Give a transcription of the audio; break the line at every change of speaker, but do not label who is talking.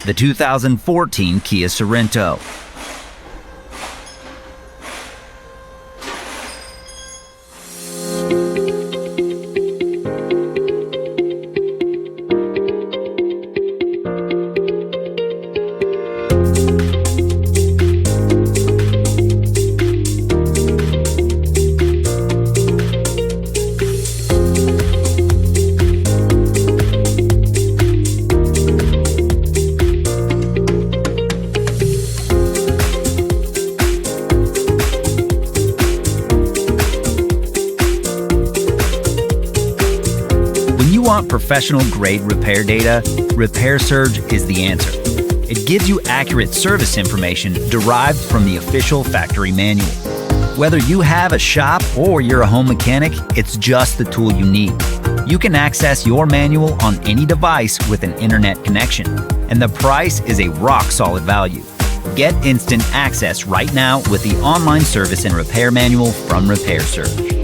the 2014 Kia Sorento. When you want professional-grade repair data, RepairSurge is the answer. It gives you accurate service information derived from the official factory manual. Whether you have a shop or you're a home mechanic, it's just the tool you need. You can access your manual on any device with an internet connection, and the price is a rock-solid value. Get instant access right now with the online service and repair manual from RepairSurge.